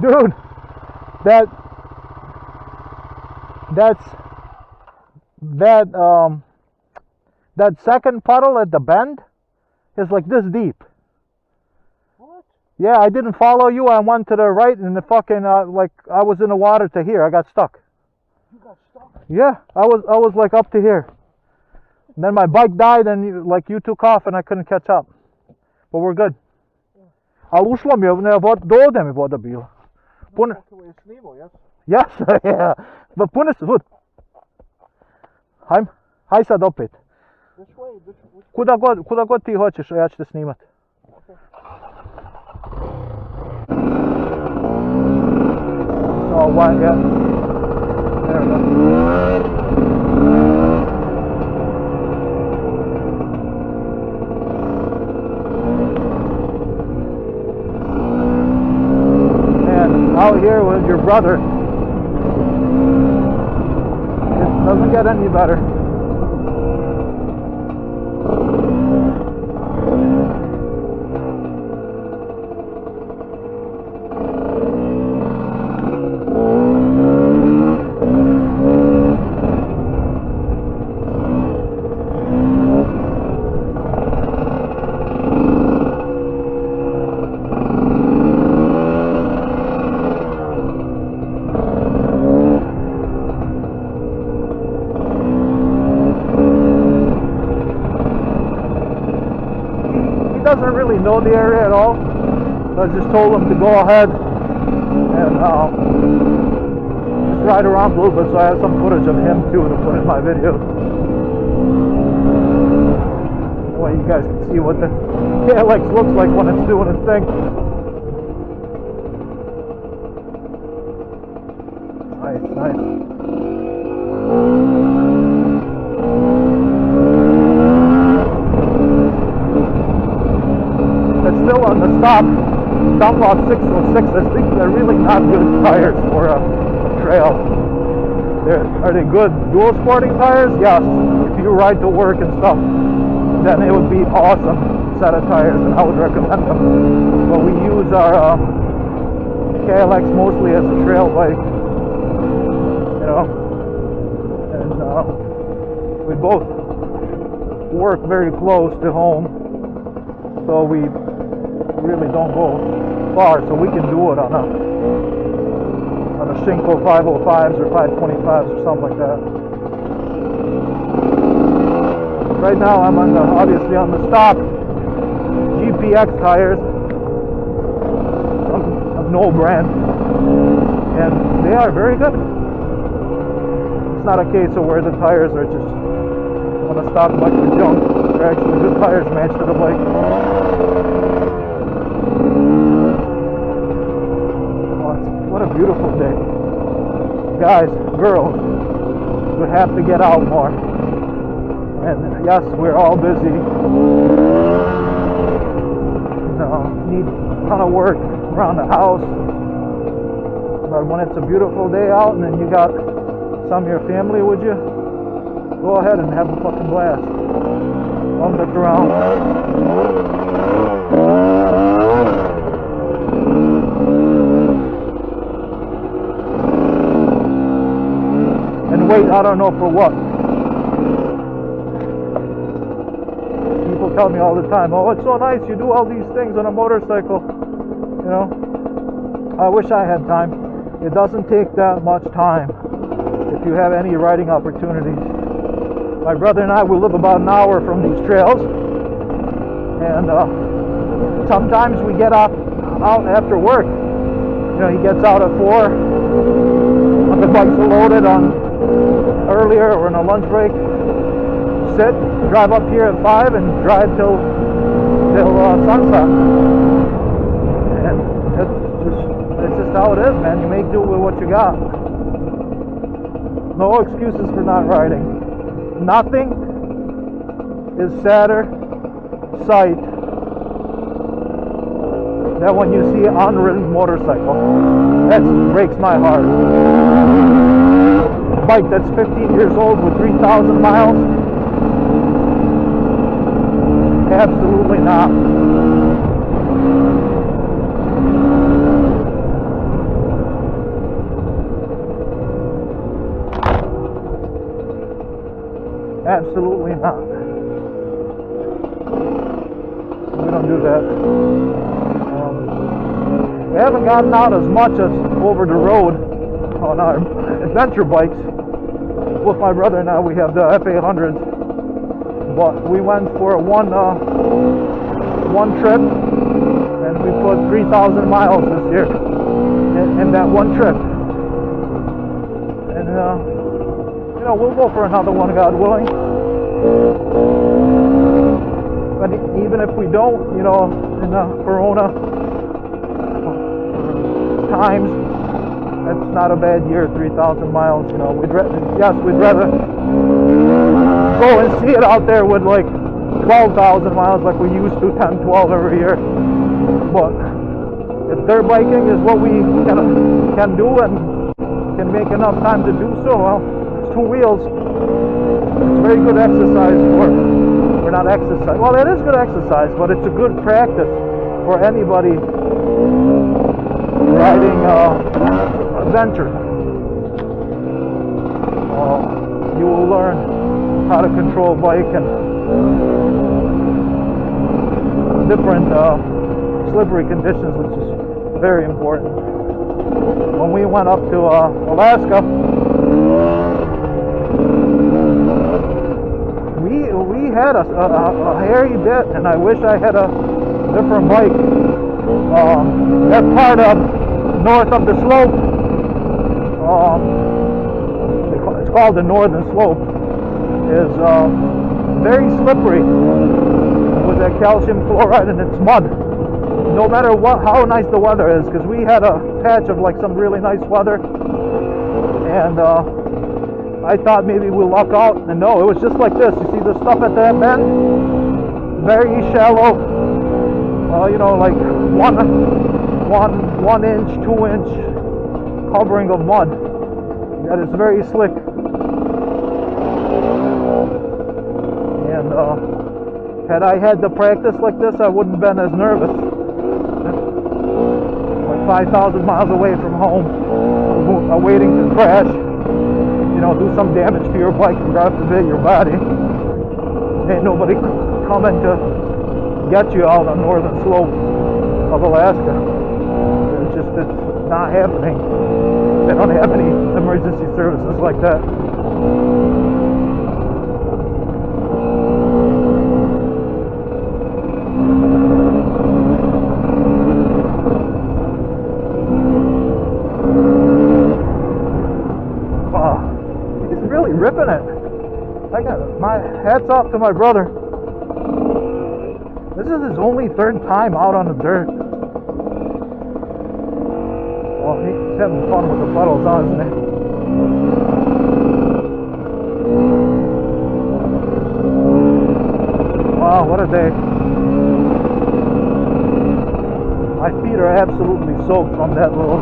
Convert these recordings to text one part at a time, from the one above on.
Dude, that second puddle at the bend is like this deep. What? Yeah, I didn't follow you. I went to the right and the fucking like I was in the water to here. I got stuck. You got stuck? Yeah, I was like up to here. And then my bike died and you took off and I couldn't catch up. But we're good. Ali ušlo mi je, do ovdje mi voda bila. Puno je snimao, jes? Jas, ja. Pa pune su, vod. Haj sad opet. Kuda god ti hoćeš, ja ću te snimat. Okay. Oh, why, yeah. There we go. Out here with your brother, it doesn't get any better. Doesn't really know the area at all. So I just told him to go ahead and just ride around a little bit, so I have some footage of him too to put in my videos. That way you guys can see what the KLX looks like when it's doing its thing. Nice, nice. Still on the stop lot 606. I think they're really not good tires for a trail. Are they good dual sporting tires? Yes. If you ride to work and stuff, then it would be awesome set of tires, and I would recommend them. But we use our KLX mostly as a trail bike, you know, and we both work very close to home, so we really don't go far, so we can do it on a Shinko 505s or 525s or something like that. Right now I'm obviously on the stock GPX tires, some no brand, and they are very good. It's not a case of where the tires are just on a stock bunch of junk. They're actually good tires matched to the bike. What a beautiful day. Guys, girls, we have to get out more. And yes, we're all busy. Need a ton of work around the house. But when it's a beautiful day out and then you got some of your family with you, go ahead and have a fucking blast. Don't look around. Wait, I don't know for what. People tell me all the time, oh, it's so nice, you do all these things on a motorcycle. You know, I wish I had time. It doesn't take that much time if you have any riding opportunities. My brother and I, we live about an hour from these trails, and sometimes we get out after work. You know, he gets out at 4, the bikes are loaded on earlier or in a lunch break, sit, drive up here at 5 and drive till sunset. And it's just how it is, man. You make do with what you got. No excuses for not riding. Nothing is sadder sight than when you see an unridden motorcycle. That just breaks my heart. Bike that's 15 years old with 3,000 miles? Absolutely not. Absolutely not. We don't do that. We haven't gotten out as much as over the road on our adventure bikes. With my brother now, we have the F800s. But we went for one trip, and we put 3,000 miles this year in that one trip. And you know, we'll go for another one, God willing. But even if we don't, you know, in the Corona times, that's not a bad year. 3,000 miles, you know. We'd rather go and see it out there with like 12,000 miles like we used to, 10, 12 every year. But if dirt biking is what we can do and can make enough time to do so, well, it's two wheels. It's very good exercise or not exercise. Well, it is good exercise, but it's a good practice for anybody riding adventure. You will learn how to control bike and different slippery conditions, which is very important. When we went up to Alaska, we had a hairy bit, and I wish I had a different bike. That part of north of the slope, it's called the northern slope, is very slippery with that calcium chloride and it's mud. No matter how nice the weather is, because we had a patch of like some really nice weather, and I thought maybe we'll luck out, and no, it was just like this. You see the stuff at that bend? Very shallow, you know, like one inch, 2 inch covering of mud. That is very slick. And had I had to practice like this, I wouldn't have been as nervous. Like 5,000 miles away from home, waiting to crash, you know, do some damage to your bike, and God forbid your body. Ain't nobody coming to get you out on northern slope of Alaska. It's not happening. They don't have any emergency services like that. He's really ripping it. I got my hats off to my brother. This is his only third time out on the dirt. Well, he's having fun with the puddles, isn't he? Wow, what a day. My feet are absolutely soaked from that little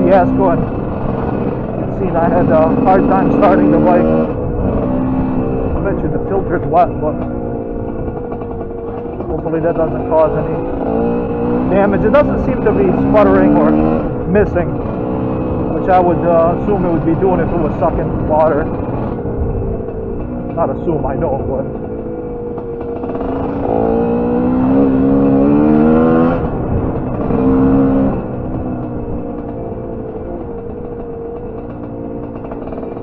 fiasco, and you can see I had a hard time starting the bike. I bet you the filter's wet, but hopefully that doesn't cause any damage. It doesn't seem to be sputtering or missing, which I would assume it would be doing if it was sucking water. Not assume, I know, but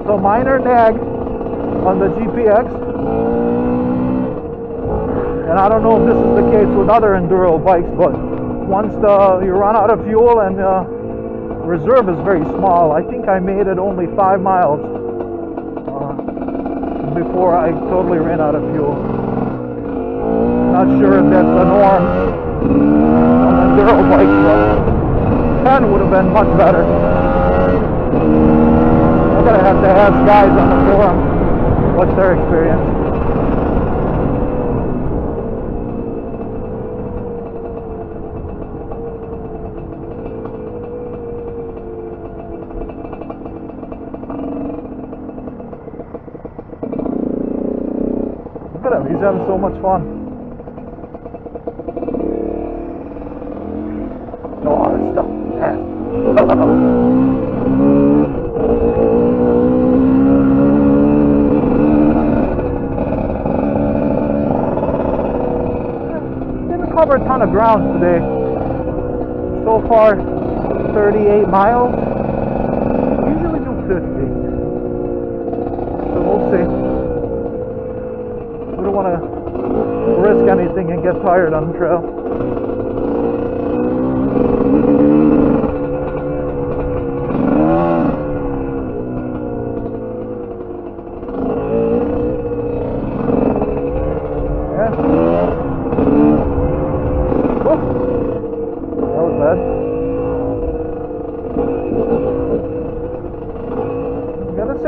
so minor nag on the GPX, and I don't know if this is the case with other enduro bikes, but once you run out of fuel and reserve is very small. I think I made it only 5 miles before I totally ran out of fuel. Not sure if that's a norm on enduro bikes, but 10 would have been much better. I'm gonna have to ask guys on the forum what's their experience. Look at him, he's having so much fun. Oh, this stuff is nasty. covered a ton of ground today. So far, 38 miles. We usually do 50. So we'll see. We don't want to risk anything and get tired on the trail.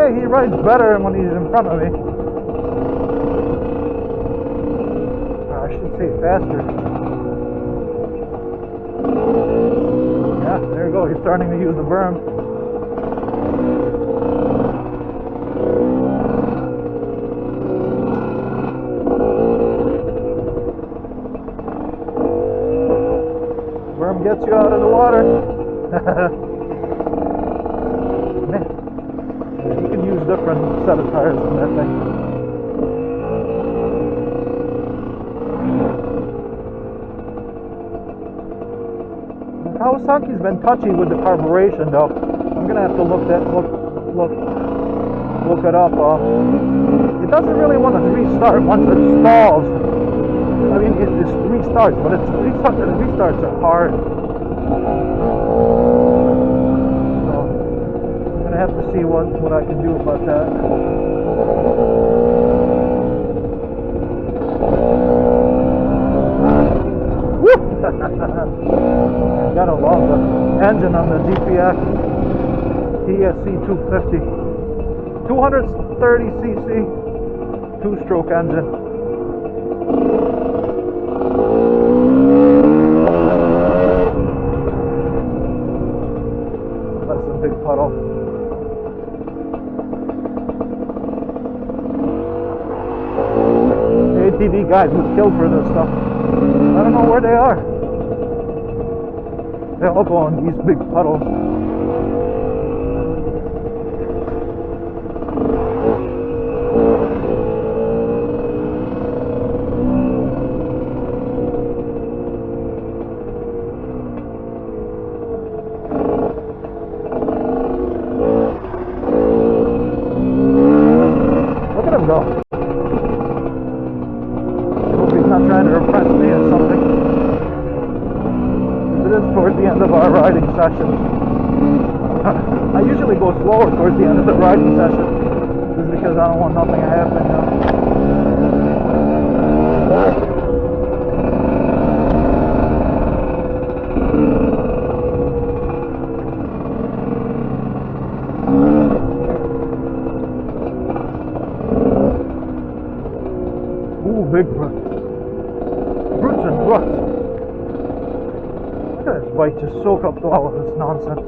He rides better when he's in front of me. I should say faster. Yeah, there you go. He's starting to use the berm. Berm gets you out of the water. Different set of tires on that thing. Kawasaki's been touchy with the carburation though. I'm gonna have to look it up. It doesn't really want to restart once it stalls. I mean, it restarts, but the restarts are hard. I have to see what I can do about that. Gotta love the engine on the GPX TSE250, 230cc, two-stroke engine. That's a big puddle. ATV guys would kill for this stuff. I don't know where they are. They all go on these big puddles. Look at him go. Trying to impress me or something. It is towards the end of our riding session. I usually go slower towards the end of the riding session just because I don't want nothing to happen, you know. Ooh, big roots. Roots and ruts. Look at this bike just soak up all of this nonsense.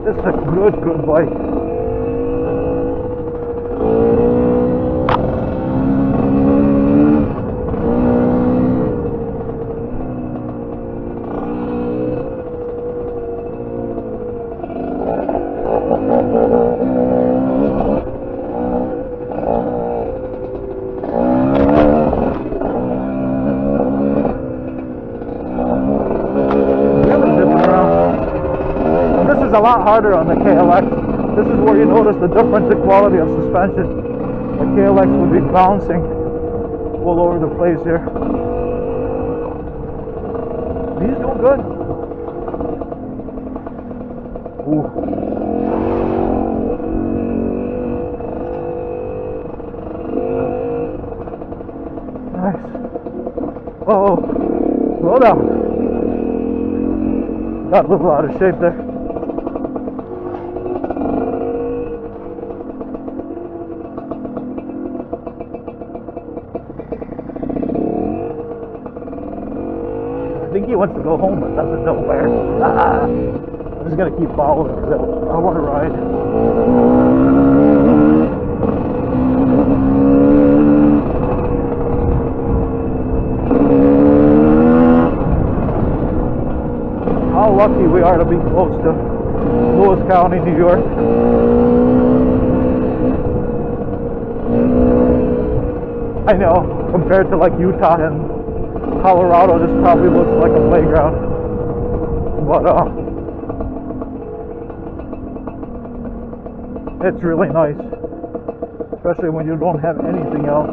This is a good bike. This is a lot harder on the KLX. This is where you notice the difference in quality of suspension. The KLX would be bouncing all over the place here. He's doing good. Ooh. Nice. Uh-oh. Slow down. Got a little out of shape there. I think he wants to go home but doesn't know where. I'm just gonna keep following because I want to ride. How lucky we are to be close to Lewis County, New York. I know, compared to like Utah and Colorado, this probably looks like a playground. But it's really nice, especially when you don't have anything else.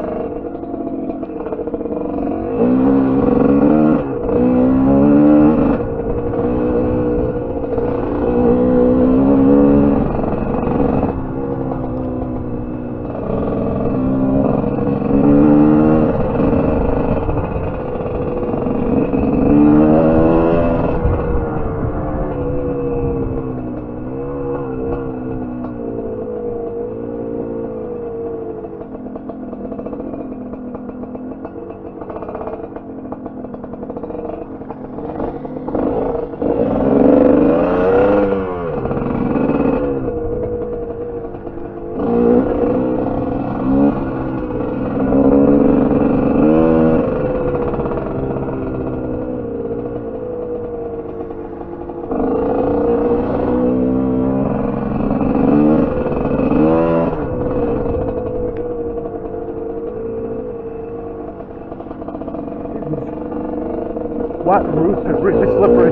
Wet roots are really slippery.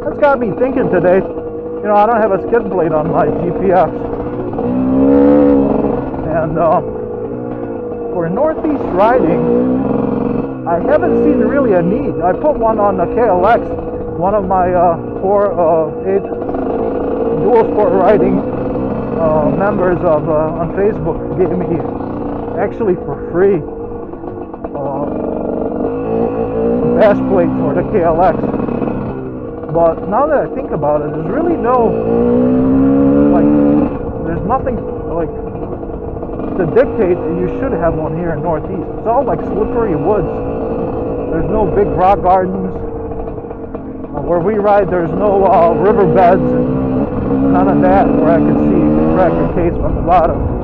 That's got me thinking today. You know, I don't have a skid plate on my GPS. And for northeast riding, I haven't seen really a need. I put one on the KLX. One of my 8 dual sport riding members on Facebook gave me actually for free dash plate for the KLX. But now that I think about it, there's really there's nothing like to dictate that you should have one here in Northeast. It's all like slippery woods. There's no big rock gardens. Where we ride, there's no riverbeds and none of that where I can see you can crack your case from the bottom.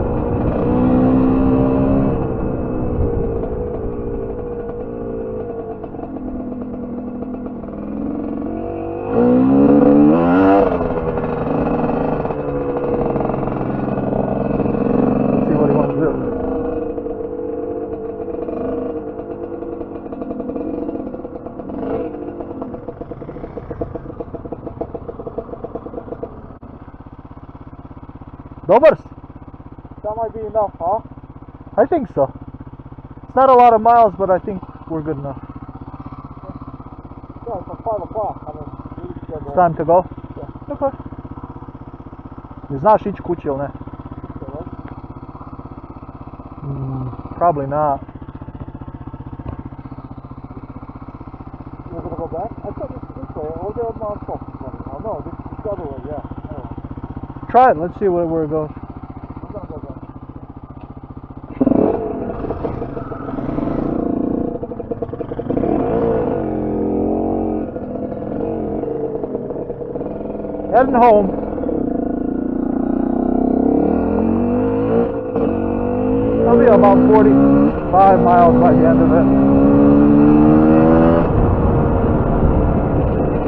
Dobers. That might be enough, huh? I think so. It's not a lot of miles, but I think we're good enough. Yeah, it's 5 o'clock. I mean, It's time to go? Yeah. Okay. Не знаš ići kući ili ne? Probably not. You're gonna go back? I thought this way. Over there on Mount Trump. Oh no, this is the other way, yeah. Anyway. Try it, let's see where it goes. I'm gonna go back. Heading home. I'll be about 45 miles by the end of it.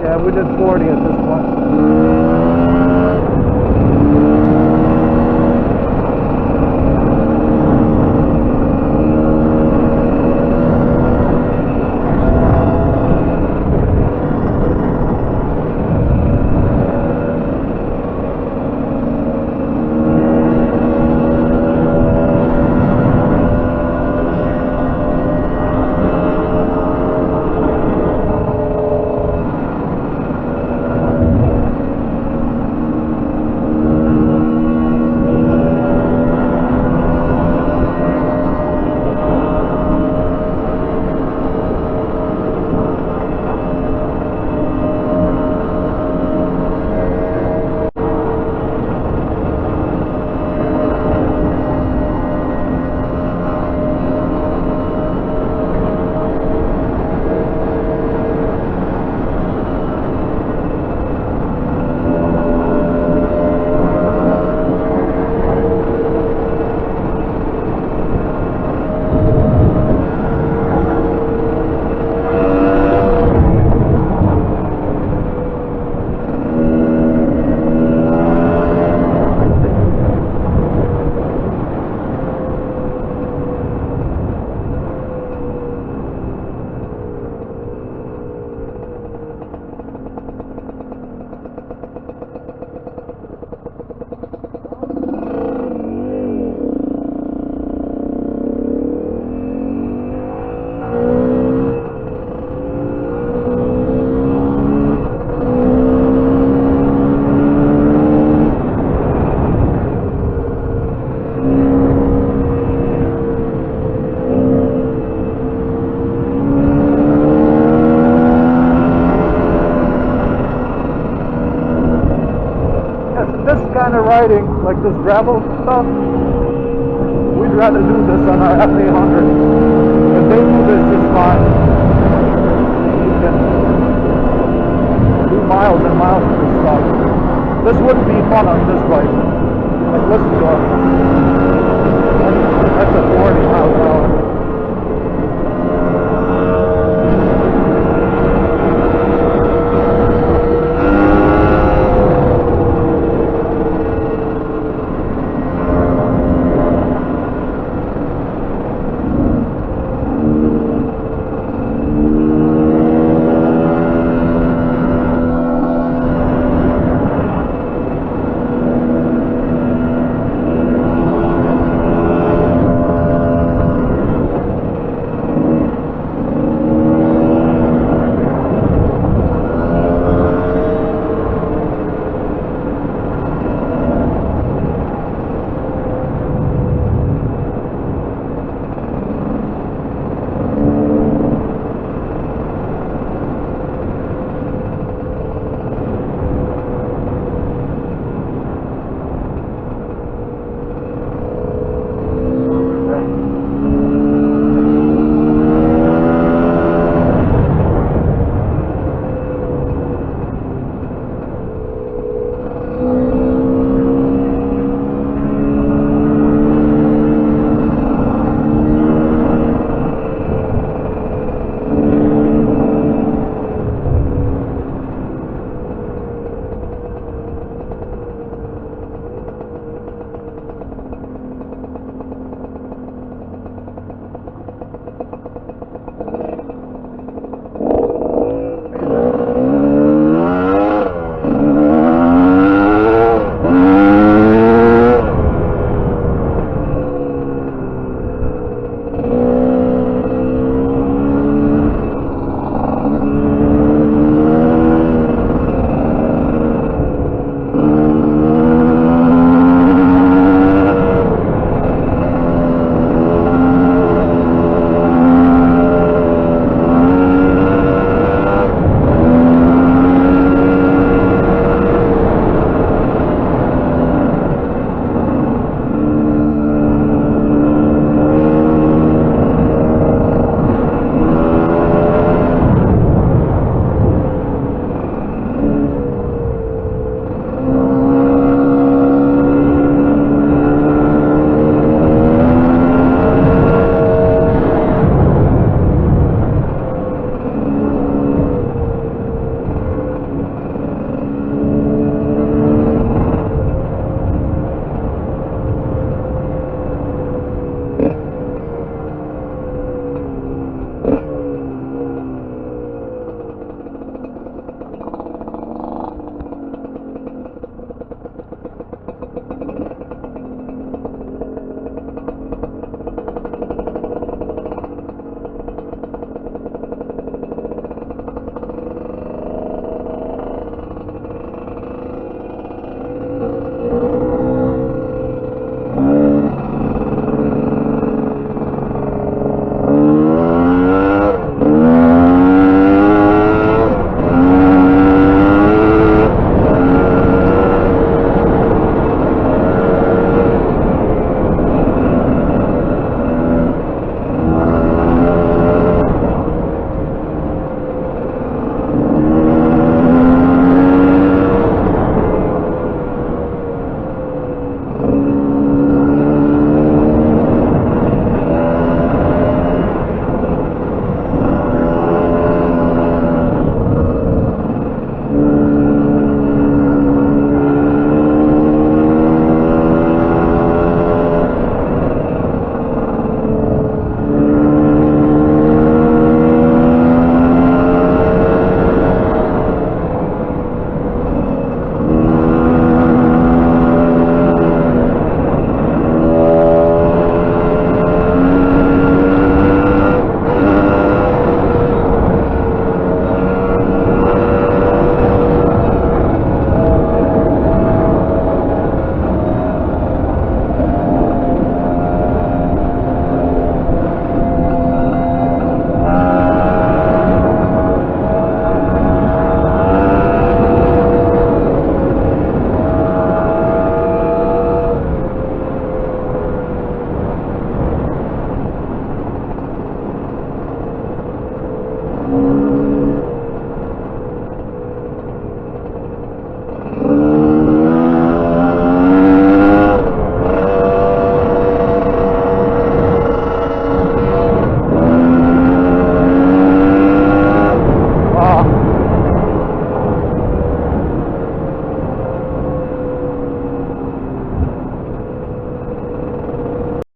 Yeah, we did 40 at this point. riding, like this gravel stuff, we'd rather do this on our F800. Because they do this just fine. You can do miles and miles of this stuff. This wouldn't be fun on this bike. Like, listen to it. That's a 40 miles an hour.